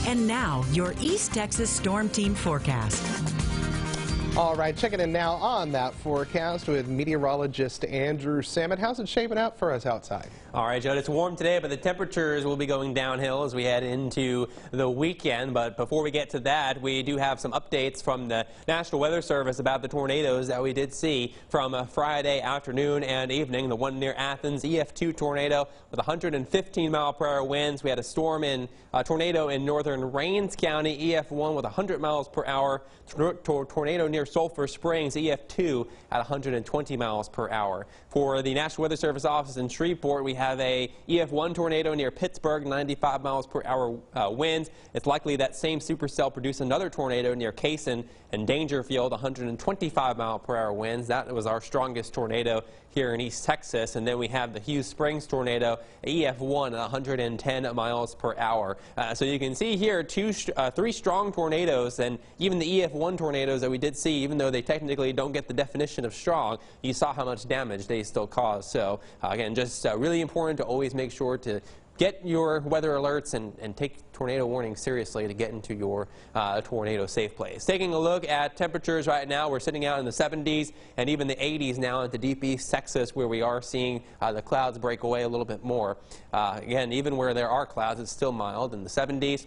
And now, your East Texas Storm Team forecast. All right, checking in now on that forecast with meteorologist Andrew Salmon. How's it shaping up for us outside? All right, Judd, it's warm today, but the temperatures will be going downhill as we head into the weekend. But before we get to that, we do have some updates from the National Weather Service about the tornadoes that we did see from Friday afternoon and evening. The one near Athens, EF2 tornado with 115-mile-per-hour winds. We had a tornado in northern Rains County, EF1 with 100 miles per hour. Tornado near Sulphur Springs, EF2 at 120 miles per hour. For the National Weather Service office in Shreveport, we have a EF1 tornado near Pittsburgh, 95 miles per hour winds. It's likely that same supercell produced another tornado near Cason and Dangerfield, 125 mile per hour winds. That was our strongest tornado here in East Texas. And then we have the Hughes Springs tornado, EF1 at 110 miles per hour. So you can see here three strong tornadoes, and even the EF1 tornadoes that we did see, even though they technically don't get the definition of strong, you saw how much damage they still cause. So again, just really important to always make sure to get your weather alerts and take tornado warnings seriously to get into your tornado safe place. Taking a look at temperatures right now, we're sitting out in the 70s and even the 80s now into deep East Texas, where we are seeing the clouds break away a little bit more. Again, even where there are clouds, it's still mild in the 70s.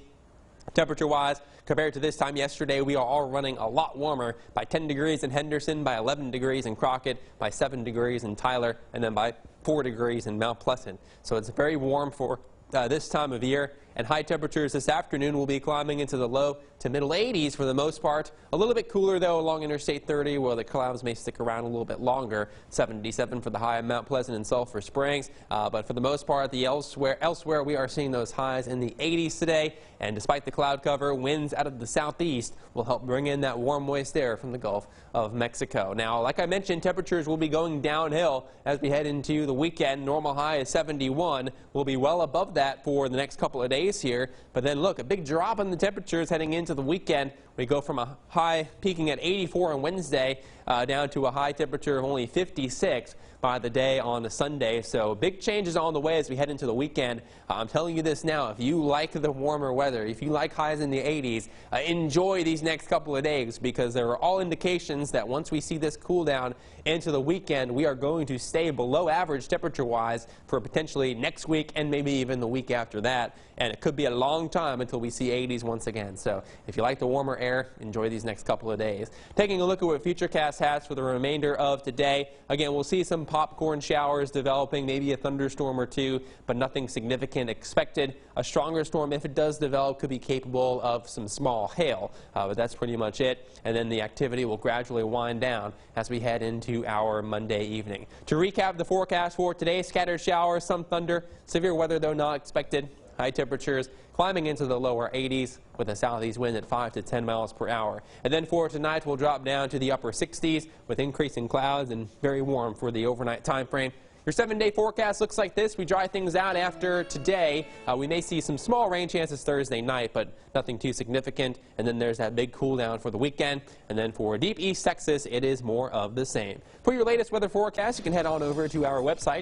Temperature-wise, compared to this time yesterday, we are all running a lot warmer by 10 degrees in Henderson, by 11 degrees in Crockett, by 7 degrees in Tyler, and then by 4 degrees in Mount Pleasant. So it's very warm for this time of year, and high temperatures this afternoon will be climbing into the low to middle 80s for the most part. A little bit cooler, though, along Interstate 30, where the clouds may stick around a little bit longer. 77 for the high in Mount Pleasant and Sulphur Springs. But for the most part, elsewhere we are seeing those highs in the 80s today. And despite the cloud cover, winds out of the southeast will help bring in that warm, moist air from the Gulf of Mexico. Now, like I mentioned, temperatures will be going downhill as we head into the weekend. Normal high is 71. We'll be well above that for the next couple of days here. But then look, a big drop in the temperatures heading into the weekend. We go from a high peaking at 84 on Wednesday down to a high temperature of only 56 by the day on a Sunday. So big changes on the way as we head into the weekend. I'm telling you this now, if you like the warmer weather, if you like highs in the 80s, enjoy these next couple of days, because there are all indications that once we see this cool down into the weekend, we are going to stay below average temperature-wise for potentially next week and maybe even the week after that. And it could be a long time until we see 80s once again. So if you like the warmer air, enjoy these next couple of days. Taking a look at what Futurecast has for the remainder of today. Again, we'll see some popcorn showers developing, maybe a thunderstorm or two, but nothing significant expected. A stronger storm, if it does develop, could be capable of some small hail, but that's pretty much it. And then the activity will gradually wind down as we head into our Monday evening. To recap the forecast for today, scattered showers, some thunder, severe weather though not expected. High temperatures climbing into the lower 80s with a southeast wind at 5 to 10 miles per hour. And then for tonight, we'll drop down to the upper 60s with increasing clouds and very warm for the overnight time frame. Your 7-day forecast looks like this. We dry things out after today. We may see some small rain chances Thursday night, but nothing too significant. And then there's that big cool down for the weekend. And then for deep East Texas, it is more of the same. For your latest weather forecast, you can head on over to our website.